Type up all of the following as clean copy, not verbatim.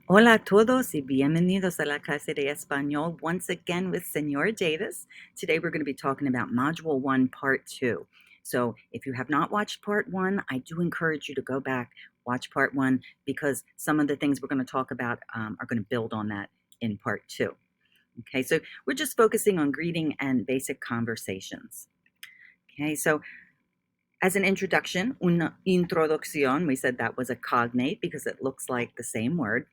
Hola a todos y bienvenidos a la clase de español once again with Senora Davis. Today we're going to be talking about Module 1, Part 2. So if you have not watched Part 1, I do encourage you to go back, watch Part 1, because some of the things we're going to talk about are going to build on that in Part 2. Okay, so we're just focusing on greeting and basic conversations. Okay, so as an introduction, una introducción, we said that was a cognate because it looks like the same word.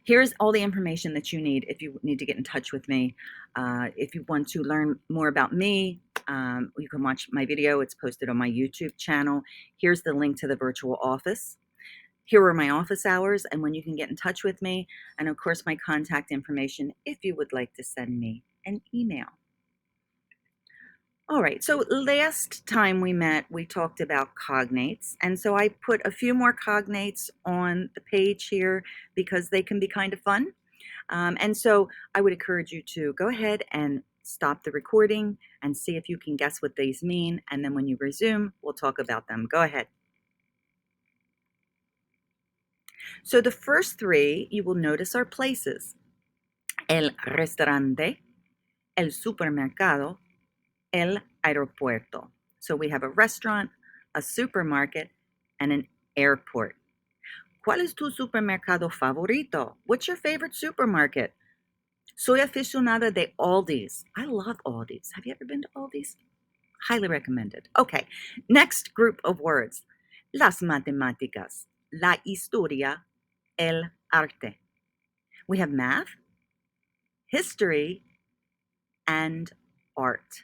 Here's all the information that you need if you need to get in touch with me. If you want to learn more about me, you can watch my video. It's posted on my YouTube channel. Here's the link to the virtual office. Here are my office hours and when you can get in touch with me. And of course, my contact information if you would like to send me an email. All right, so last time we met, we talked about cognates. And so I put a few more cognates on the page here because they can be kind of fun. And so I would encourage you to go ahead and stop the recording and see if you can guess what these mean. And then when you resume, we'll talk about them. Go ahead. So the first three you will notice are places. El restaurante, el supermercado, el aeropuerto. So we have a restaurant, a supermarket, and an airport. ¿Cuál es tu supermercado favorito? What's your favorite supermarket? Soy aficionada de Aldi's. I love Aldi's. Have you ever been to Aldi's? Highly recommended. Okay, next group of words. Las matemáticas, la historia, el arte. We have math, history, and art.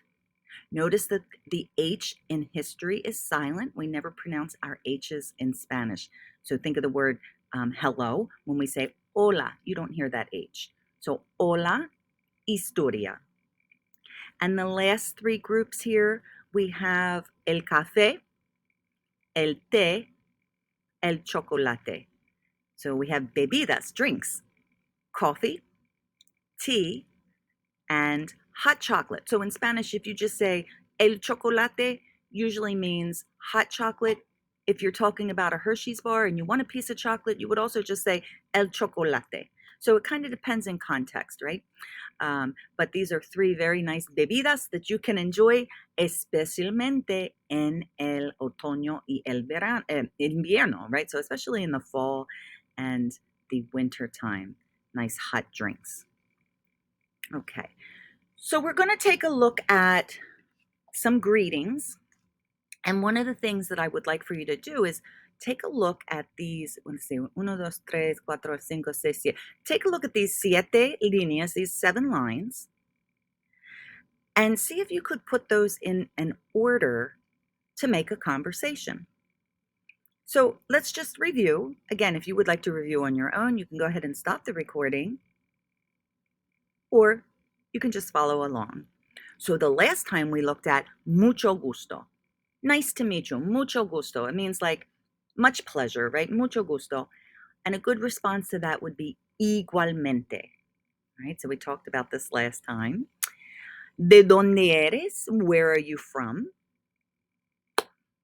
Notice that the H in history is silent. We never pronounce our H's in Spanish. So think of the word hello. When we say hola, you don't hear that H. So hola, historia. And the last three groups here, we have el café, el té, el chocolate. So we have bebidas, drinks, coffee, tea, and hot chocolate. So in Spanish, if you just say el chocolate, usually means hot chocolate. If you're talking about a Hershey's bar and you want a piece of chocolate, you would also just say el chocolate. So it kind of depends in context, right? But these are three very nice bebidas that you can enjoy, especialmente en el otoño y el verano, invierno, right? So especially in the fall and the winter time, nice hot drinks. Okay, so we're going to take a look at some greetings. And one of the things that I would like for you to do is take a look at these, let's see, 1, 2, 3, 4, 5, 6, 7. Take a look at these siete líneas, these 7 lines, and see if you could put those in an order to make a conversation. So let's just review. Again, if you would like to review on your own, you can go ahead and stop the recording, or you can just follow along. So the last time we looked at mucho gusto. Nice to meet you, mucho gusto. It means like much pleasure, right? Mucho gusto. And a good response to that would be igualmente, right? So we talked about this last time. ¿De dónde eres? Where are you from?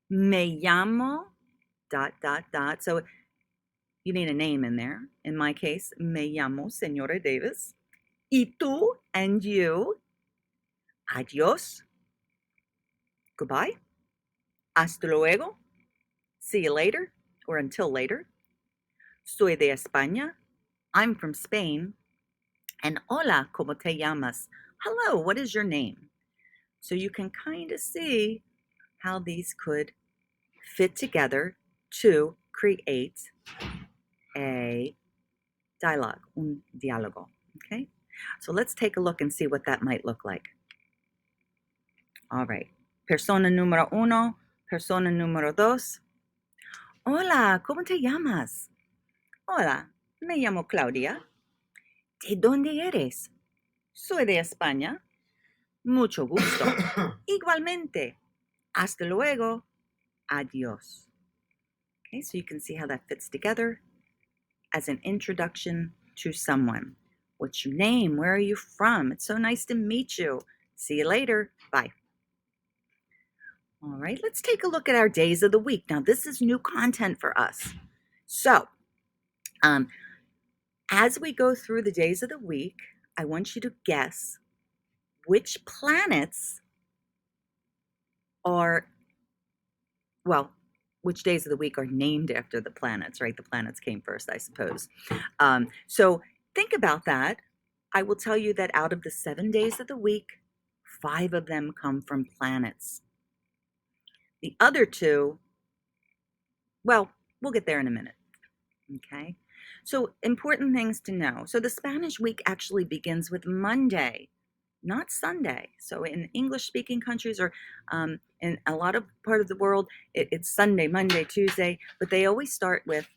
Me llamo, ... So you need a name in there. In my case, me llamo Senora Davis. Y tú, and you. Adiós. Goodbye. Hasta luego. See you later, or until later. Soy de España. I'm from Spain. And hola, ¿cómo te llamas? Hello, what is your name? So you can kind of see how these could fit together to create a dialogue, un diálogo, okay? So let's take a look and see what that might look like. All right, persona número 1, persona número 2. Hola, ¿cómo te llamas? Hola, me llamo Claudia. ¿De dónde eres? Soy de España. Mucho gusto. Igualmente. Hasta luego. Adiós. Okay, so you can see how that fits together as an introduction to someone. What's your name? Where are you from? It's so nice to meet you. See you later. Bye. All right, let's take a look at our days of the week. Now, this is new content for us. So, As we go through the days of the week, I want you to guess which planets are, well, which days of the week are named after the planets, right? The planets came first, I suppose. So think about that. I will tell you that out of the 7 days of the week, 5 of them come from planets. The other 2, well, we'll get there in a minute. Okay. So important things to know. So the Spanish week actually begins with Monday, not Sunday. So in English speaking countries or in a lot of part of the world, it's Sunday, Monday, Tuesday, but they always start with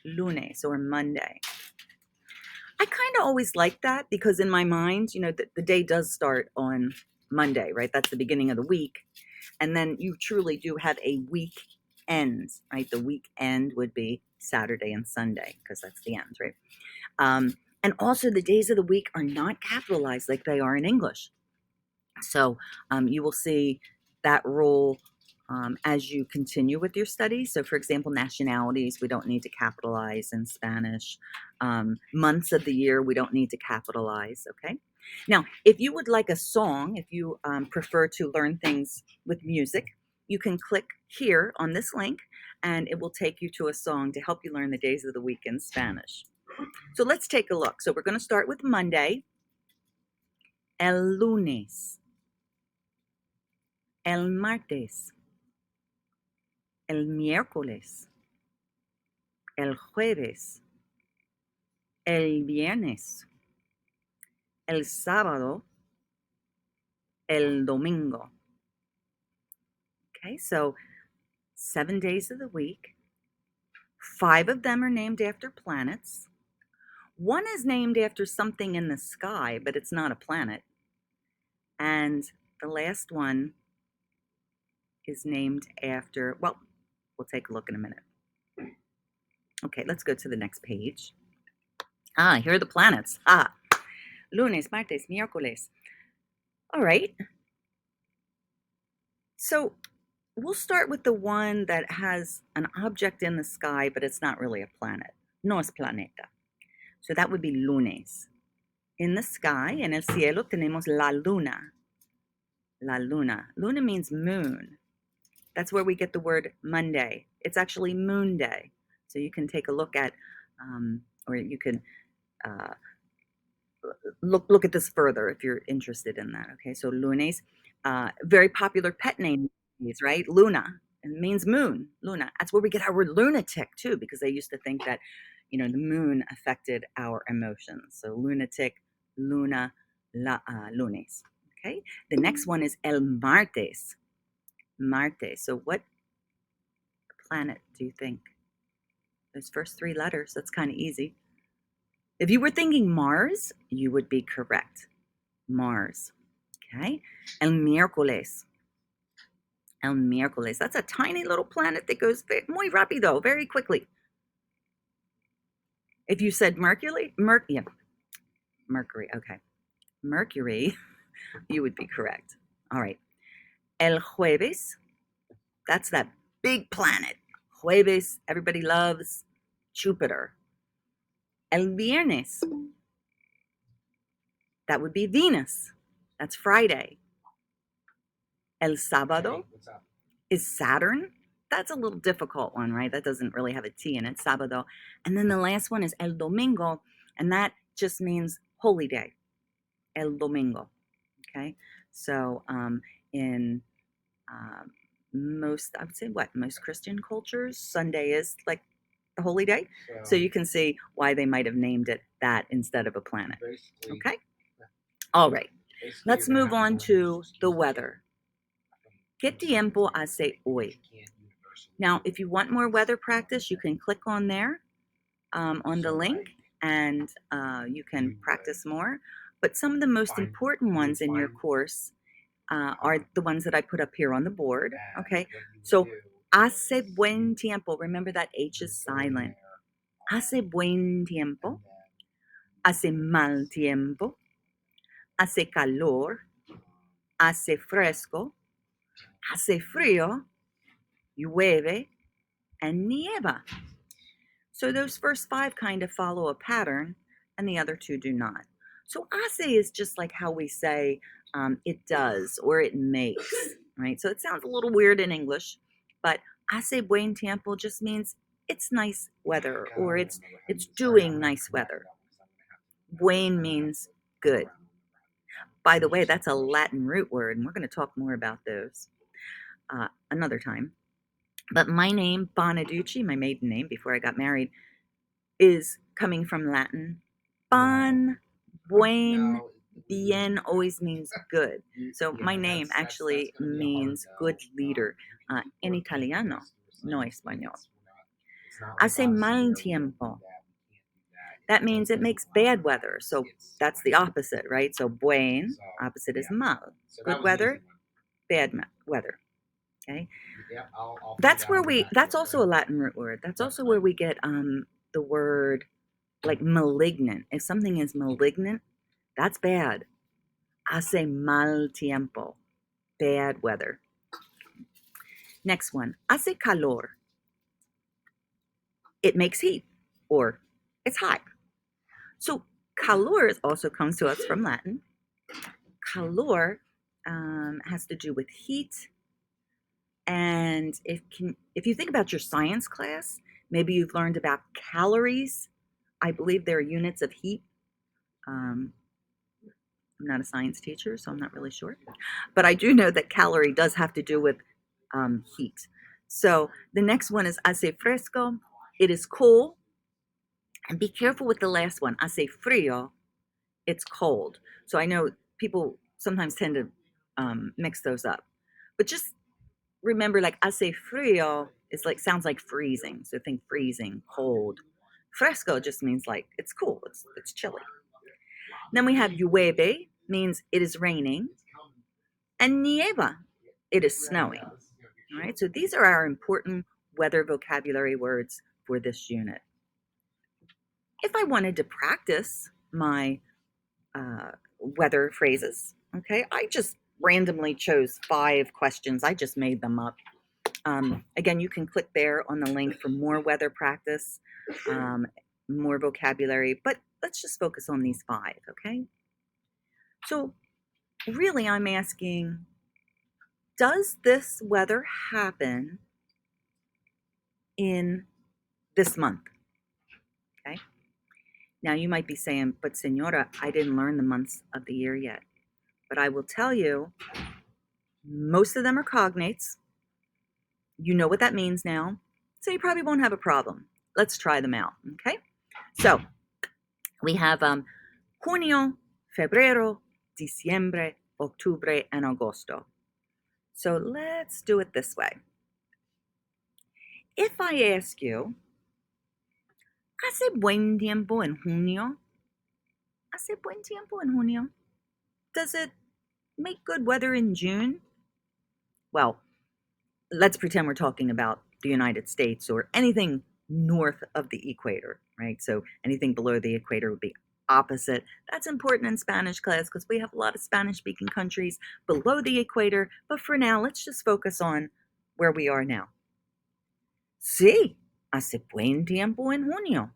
lunes or Monday. I kind of always like that because in my mind, the day does start on Monday, right? That's the beginning of the week. And then you truly do have a week end, right? The week end would be Saturday and Sunday because that's the end, right? And also the days of the week are not capitalized like they are in English. So you will see that rule as you continue with your studies. So for example, nationalities, we don't need to capitalize in Spanish. Months of the year, we don't need to capitalize, okay? Now, if you would like a song, if you prefer to learn things with music, you can click here on this link and it will take you to a song to help you learn the days of the week in Spanish. So let's take a look. So we're going to start with Monday. El lunes. El martes. El miércoles. El jueves. El viernes. El sábado. El domingo. Okay, so 7 days of the week. 5 of them are named after planets. 1 is named after something in the sky, but it's not a planet. And the last one is named after, well, we'll take a look in a minute. Okay, let's go to the next page. Here are the planets. Lunes, martes, miércoles. All right. So we'll start with the one that has an object in the sky, but it's not really a planet. No es planeta. So that would be lunes. In the sky, en el cielo, tenemos la luna. La luna. Luna means moon. That's where we get the word Monday. It's actually moon day. So you can take a look at, or you can look at this further if you're interested in that. Okay, so lunes, very popular pet name, right? Luna. It means moon, Luna. That's where we get our word lunatic too, because they used to think that, the moon affected our emotions. So lunatic, Luna, lunes. Okay, the next one is el martes. Marte. So what planet do you think? Those first 3 letters, that's kind of easy. If you were thinking Mars, you would be correct. Mars. Okay. El miércoles. El miércoles. That's a tiny little planet that goes muy rápido, very quickly. If you said Mercury, Mercury, okay. Mercury, you would be correct. All right. El jueves. That's that big planet. Jueves, everybody loves Jupiter. El viernes. That would be Venus. That's Friday. El sábado is Saturn. That's a little difficult one, right? That doesn't really have a T in it, sábado. And then the last one is el domingo, and that just means holy day. El domingo. Okay. So in most, I would say most Christian cultures, Sunday is like the holy day. So you can see why they might have named it that instead of a planet. Okay. All right. Let's move on to the weather. ¿Qué tiempo hace hoy? Now, if you want more weather practice, you can click on there on the link and you can practice more. But some of the most important ones in your course are the ones that I put up here on the board. Okay, so hace buen tiempo. Remember that H is silent. Hace buen tiempo. Hace mal tiempo. Hace calor. Hace fresco. Hace frío. Llueve. And nieva. So those first 5 kind of follow a pattern. and the other two do not. So hace is just like how we say it does or it makes, right? So it sounds a little weird in English, but hace buen tiempo just means it's nice weather or it's doing nice weather. Buen means good. By the way, that's a Latin root word, and we're going to talk more about those another time. But my name, Bonaducci, my maiden name before I got married, is coming from Latin. Bon, buen, bien always means good. So my name actually means good leader in Italiano, no español. Hace mal tiempo. That means it makes bad weather. So that's the opposite, right? So buen, opposite is mal. Good weather, bad weather. Okay. That's also a Latin root word. That's also where we get the word like malignant. If something is malignant, that's bad. Hace mal tiempo. Bad weather. Next one. Hace calor. It makes heat or it's hot. So calor also comes to us from Latin. Calor has to do with heat. And if you think about your science class, maybe you've learned about calories. I believe they're units of heat. I'm not a science teacher, so I'm not really sure. But I do know that calorie does have to do with heat. So the next one is hace fresco. It is cool. And be careful with the last one, hace frío. It's cold. So I know people sometimes tend to mix those up. But just remember, like hace frío is like sounds like freezing. So think freezing, cold. Fresco just means like it's cool. It's chilly. Then we have llueve, means it is raining, and nieva, it is snowing. All right. So these are our important weather vocabulary words for this unit. If I wanted to practice my weather phrases, okay, I just randomly chose 5 questions. I just made them up. Again, you can click there on the link for more weather practice, more vocabulary, but let's just focus on these 5, okay? So really I'm asking, does this weather happen in this month? Okay. Now you might be saying, but Senora, I didn't learn the months of the year yet. But I will tell you, most of them are cognates. You know what that means now, so you probably won't have a problem. Let's try them out, okay? So we have junio, febrero, diciembre, octubre, and agosto. So let's do it this way. If I ask you, ¿hace buen tiempo en junio? ¿Hace buen tiempo en junio? Does it make good weather in June? Well, let's pretend we're talking about the United States or anything north of the equator, right? So anything below the equator would be opposite. That's important in Spanish class because we have a lot of Spanish-speaking countries below the equator. But for now, let's just focus on where we are now. Sí, hace buen tiempo en junio.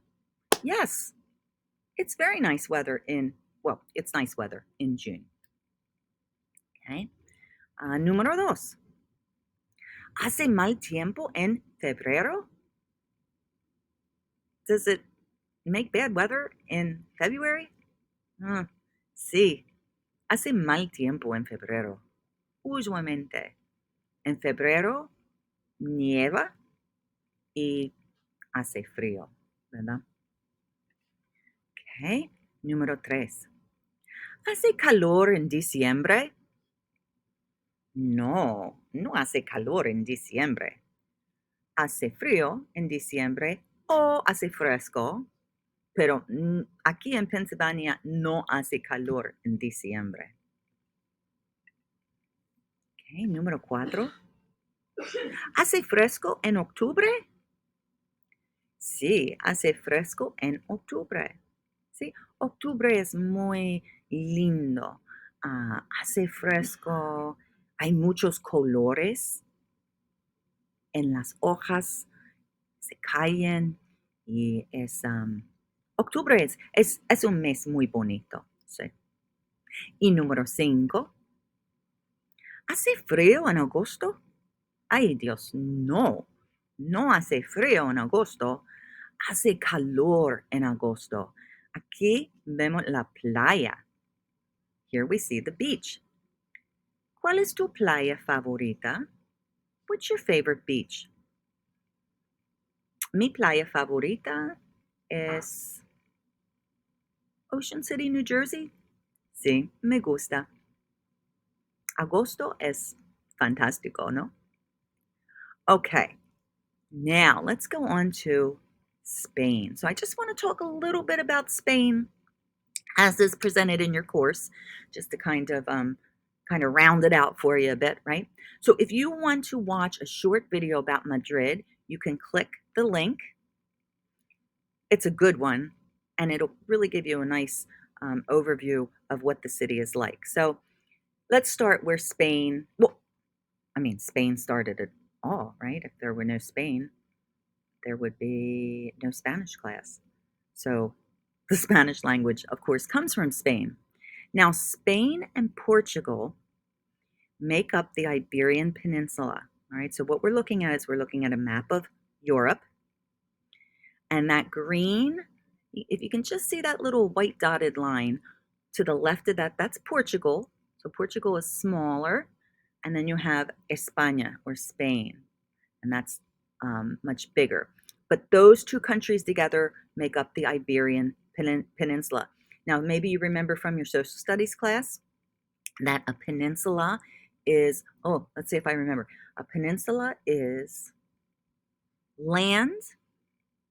Yes, it's very nice weather it's nice weather in June. Okay. Número 2. ¿Hace mal tiempo en febrero? Does it make bad weather in February? Sí, hace mal tiempo en febrero. Usualmente. En febrero nieva y hace frío, ¿verdad? Ok. Número 3. ¿Hace calor en diciembre? No, no hace calor en diciembre. Hace frío en diciembre o hace fresco, pero aquí en Pennsylvania no hace calor en diciembre. Okay, número 4. ¿Hace fresco en octubre? Sí, hace fresco en octubre. Sí, octubre es muy lindo. Hace fresco, hay muchos colores en las hojas, se caen y es Octubre es un mes muy bonito. Sí. Y número 5, ¿hace frío en agosto? Ay, Dios, no. No hace frío en agosto. Hace calor en agosto. Aquí vemos la playa. Here we see the beach. ¿Cuál es tu playa favorita? What's your favorite beach? Mi playa favorita es Ocean City, New Jersey. Sí, me gusta. Agosto es fantástico, ¿no? Okay, now let's go on to Spain. So I just want to talk a little bit about Spain as is presented in your course, just to kind of round it out for you a bit, right? So if you want to watch a short video about Madrid, you can click the link. It's a good one, and it'll really give you a nice overview of what the city is like. So let's start where Spain, well, I mean, Spain started it all, right? If there were no Spain, there would be no Spanish class. So the Spanish language, of course, comes from Spain. Now, Spain and Portugal make up the Iberian Peninsula. All right, so what we're looking at is we're looking at a map of Europe. And that green, if you can just see that little white dotted line to the left of that, that's Portugal. So Portugal is smaller. And then you have España or Spain, and that's much bigger. But those two countries together make up the Iberian Peninsula. Now, maybe you remember from your social studies class that a peninsula is, oh, let's see if I remember. A peninsula is land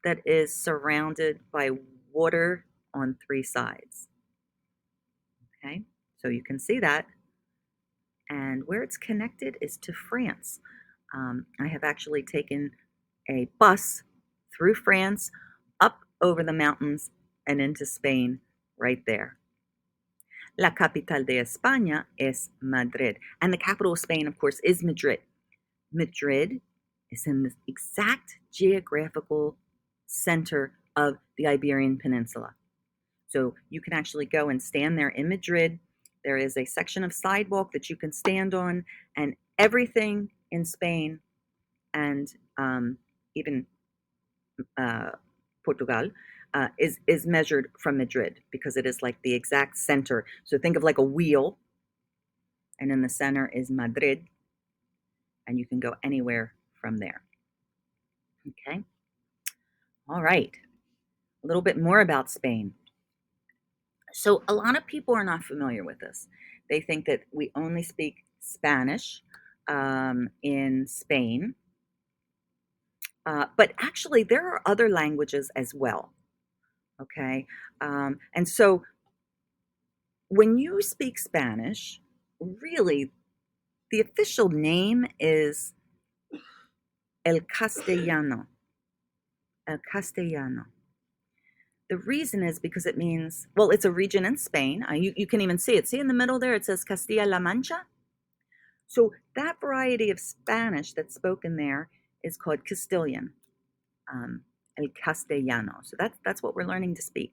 that is surrounded by water on three sides. Okay, so you can see that. And where it's connected is to France. I have actually taken a bus through France, up over the mountains, and into Spain right there. La capital de España es Madrid. And the capital of Spain, of course, is Madrid. Madrid is in the exact geographical center of the Iberian Peninsula. So you can actually go and stand there in Madrid. There is a section of sidewalk that you can stand on, and everything in Spain and even Portugal is measured from Madrid because it is like the exact center. So think of like a wheel, and in the center is Madrid, and you can go anywhere from there. Okay. All right. A little bit more about Spain. So a lot of people are not familiar with this. They think that we only speak Spanish in Spain. But actually, there are other languages as well. Okay. And so when you speak Spanish, really, the official name is El Castellano. El Castellano. The reason is because it means, well, it's a region in Spain. You can even see it. See in the middle there, it says Castilla-La Mancha. So that variety of Spanish that's spoken there is called Castilian, El Castellano. So that's what we're learning to speak.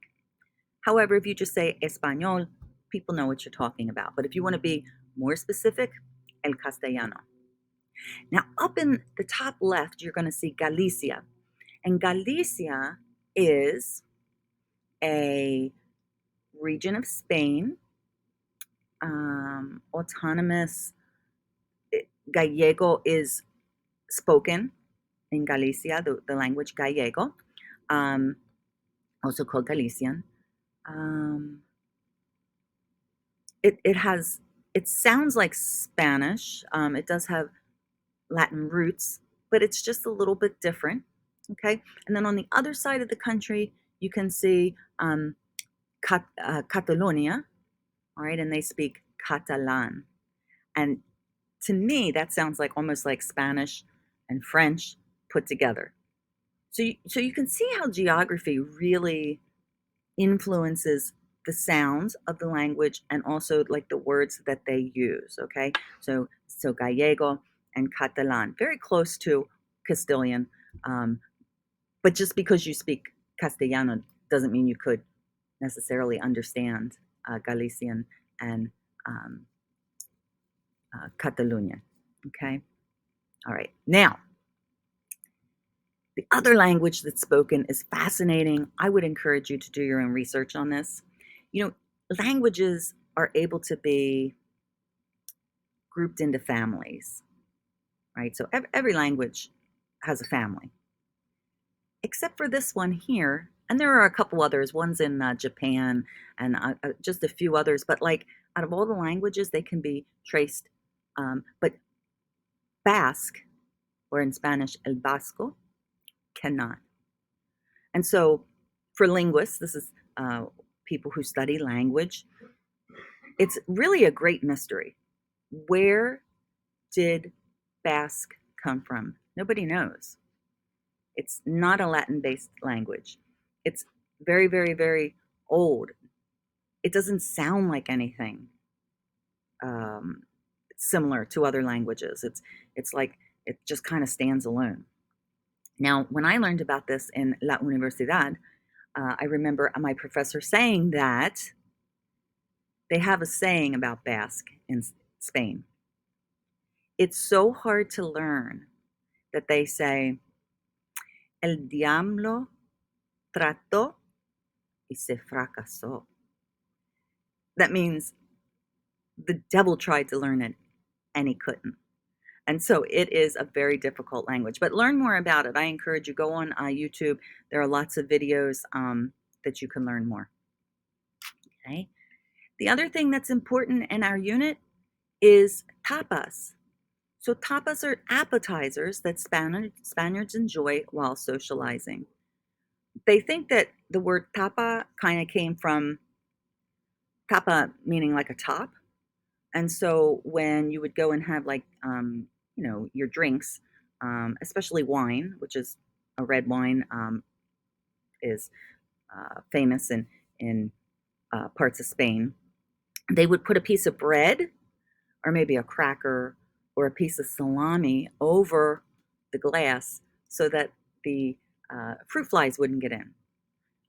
However, if you just say Español, people know what you're talking about. But if you want to be more specific, El Castellano. Now, up in the top left, you're going to see Galicia. And Galicia is a region of Spain, autonomous. Gallego is spoken in Galicia, the language Gallego, also called Galician. It sounds like Spanish. It does have Latin roots, but it's just a little bit different. Okay, and then on the other side of the country, you can see Catalonia, all right, and they speak Catalan. And to me, that sounds like almost like Spanish and French put together. So you can see how geography really influences the sounds of the language and also like the words that they use. Okay, so Gallego and Catalan, very close to Castilian, but just because you speak Castellano doesn't mean you could necessarily understand Galician and um, Catalonian. Okay? All right. Now, the other language that's spoken is fascinating. I would encourage you to do your own research on this. You know, languages are able to be grouped into families, right? So every language has a family, except for this one here. And there are a couple others. One's in Japan and just a few others. But like out of all the languages, they can be traced. But Basque, or in Spanish, el Vasco, cannot. And so for linguists, this is people who study language, it's really a great mystery. Where did Basque come from? Nobody knows. It's not a Latin-based language. It's very, very, very old. It doesn't sound like anything um, similar to other languages. It's like it just kind of stands alone. Now, when I learned about this in La Universidad, I remember my professor saying that they have a saying about Basque in Spain. It's so hard to learn that they say, El diablo trató y se fracasó. That means the devil tried to learn it and he couldn't. And so it is a very difficult language, but learn more about it. I encourage you, go on YouTube. There are lots of videos that you can learn more. Okay. The other thing that's important in our unit is tapas. So tapas are appetizers that Spaniards enjoy while socializing. They think that the word tapa kind of came from tapa meaning like a top. And so when you would go and have like, your drinks, especially wine, which is a red wine, is famous in parts of Spain, they would put a piece of bread or maybe a cracker or a piece of salami over the glass so that the fruit flies wouldn't get in.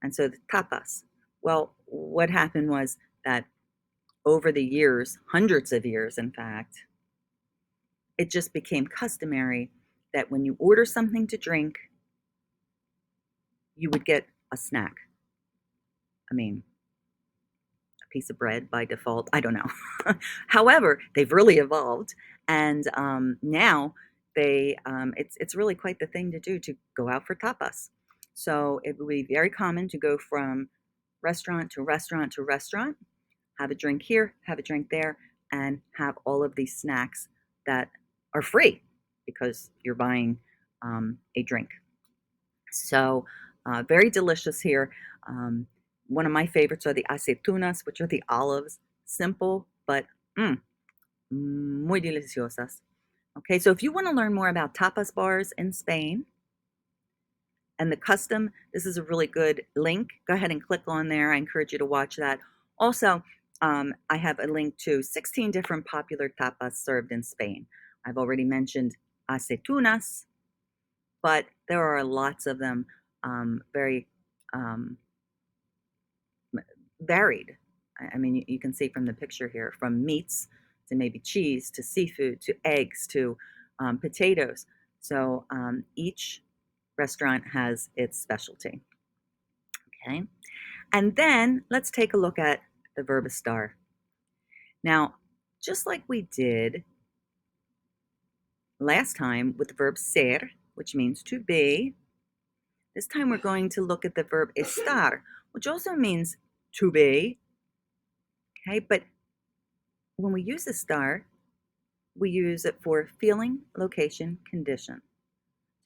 And so the tapas. Well, what happened was that over the years, hundreds of years, in fact, it just became customary that when you order something to drink, you would get a snack. I mean, a piece of bread by default. I don't know. However, they've really evolved, and now it's really quite the thing to do to go out for tapas. So it would be very common to go from restaurant to restaurant to restaurant, have a drink here, have a drink there, and have all of these snacks that are free because you're buying a drink. So very delicious here. One of my favorites are the aceitunas, which are the olives. Simple, but muy deliciosas. Okay, so if you want to learn more about tapas bars in Spain and the custom, this is a really good link. Go ahead and click on there. I encourage you to watch that. Also, I have a link to 16 different popular tapas served in Spain. I've already mentioned aceitunas, but there are lots of them, very varied. I mean, you can see from the picture here, from meats to maybe cheese to seafood to eggs to potatoes. So each restaurant has its specialty. Okay, and then let's take a look at the verb estar. Now, just like we did last time with the verb ser, which means to be, this time we're going to look at the verb estar, which also means to be. Okay, but when we use estar, we use it for feeling, location, condition.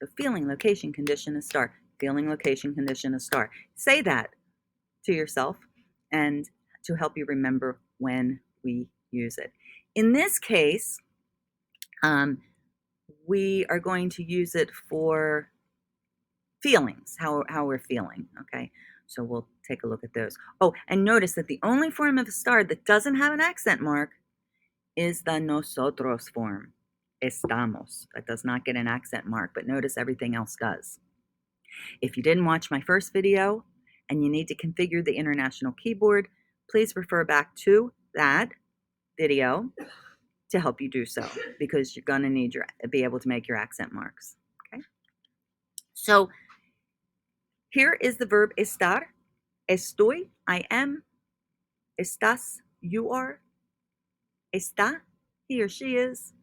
So feeling, location, condition, estar. Feeling, location, condition, estar. Say that to yourself and to help you remember when we use it. In this case, we are going to use it for feelings, how we're feeling, okay? So we'll take a look at those. Oh, and notice that the only form of estar that doesn't have an accent mark is the nosotros form, estamos. That does not get an accent mark, but notice everything else does. If you didn't watch my first video and you need to configure the International Keyboard, please refer back to that video to help you do so, because you're going to need be able to make your accent marks. Okay. So here is the verb estar. Estoy, I am. Estás, you are. Está, he or she is.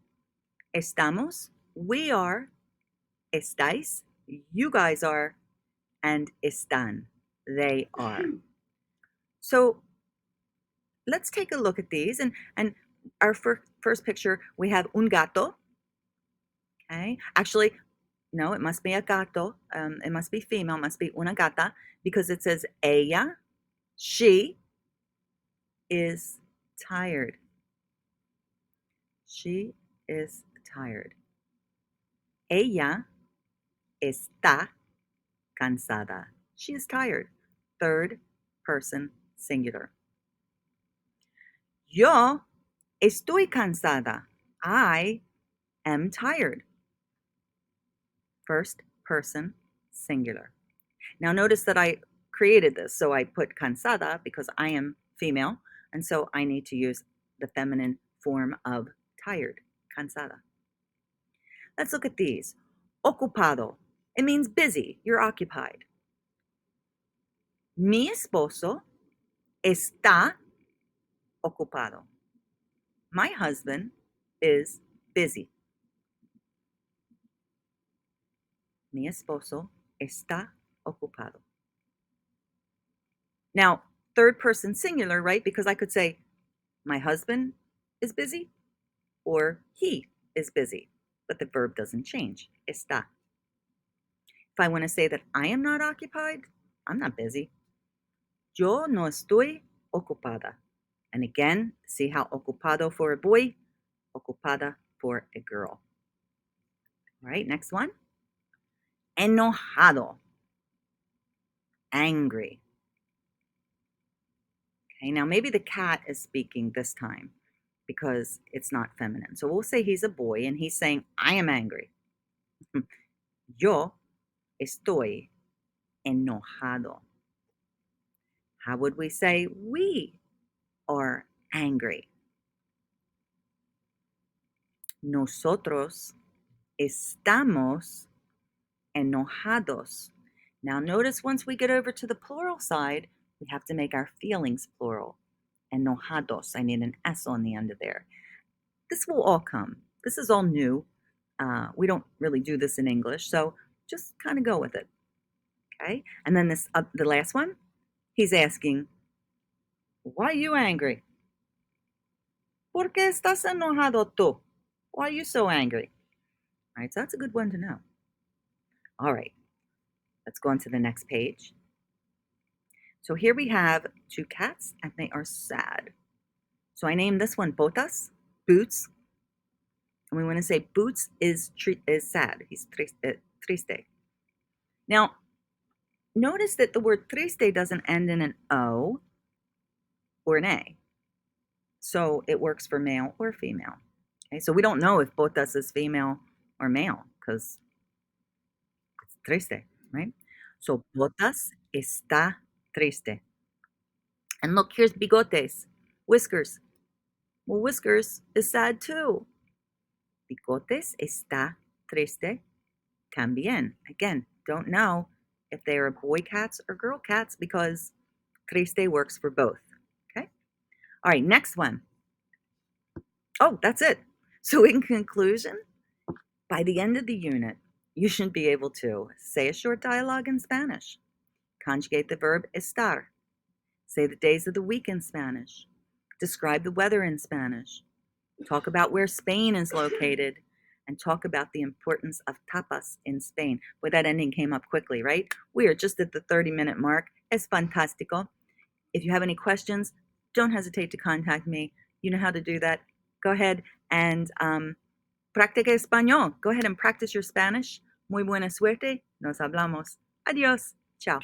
Estamos, we are. Estáis, you guys are. And están, they are. So let's take a look at these. And our first picture, we have un gato. Okay, actually, no, it must be a gato. It must be female, it must be una gata, because it says ella, she is tired. She is tired. Ella está cansada. She is tired. Third person singular. Yo estoy cansada. I am tired. First person singular. Now notice that I created this. So I put cansada because I am female. And so I need to use the feminine form of tired, cansada. Let's look at these. Ocupado. It means busy. You're occupied. Mi esposo está ocupado. My husband is busy. Mi esposo está ocupado. Now, third person singular, right? Because I could say, my husband is busy or he is busy, but the verb doesn't change. Está. If I want to say that I am not occupied, I'm not busy. Yo no estoy ocupada. And again, see how ocupado for a boy, ocupada for a girl. All right, next one. Enojado. Angry. Okay, now maybe the cat is speaking this time because it's not feminine. So we'll say he's a boy and he's saying, I am angry. Yo estoy enojado. How would we say we are angry? Nosotros estamos enojados. Now notice once we get over to the plural side, we have to make our feelings plural. Enojados. I need an S on the end of there. This will all come. This is all new. We don't really do this in English, so just kind of go with it. Okay? And then this, the last one, he's asking, why are you angry? ¿Por qué estás enojado tú? Why are you so angry? All right, so that's a good one to know. All right, let's go on to the next page. So here we have two cats, and they are sad. So I named this one Botas, Boots. And we want to say Boots is sad. He's triste. Now, notice that the word triste doesn't end in an O or an A. So it works for male or female. Okay, so we don't know if Botas is female or male because it's triste, right? So Botas está triste. And look, here's Bigotes, Whiskers. Well, Whiskers is sad too. Bigotes está triste también. Again, don't know if they are boy cats or girl cats because triste works for both. Okay. All right, next one. Oh, that's it. So in conclusion, by the end of the unit, you should be able to say a short dialogue in Spanish, conjugate the verb estar, say the days of the week in Spanish, describe the weather in Spanish, talk about where Spain is located, and talk about the importance of tapas in Spain. Boy, that ending came up quickly, right? We are just at the 30-minute mark. Es fantástico. If you have any questions, don't hesitate to contact me. You know how to do that. Go ahead and practica español. Go ahead and practice your Spanish. Muy buena suerte. Nos hablamos. Adiós. Ciao.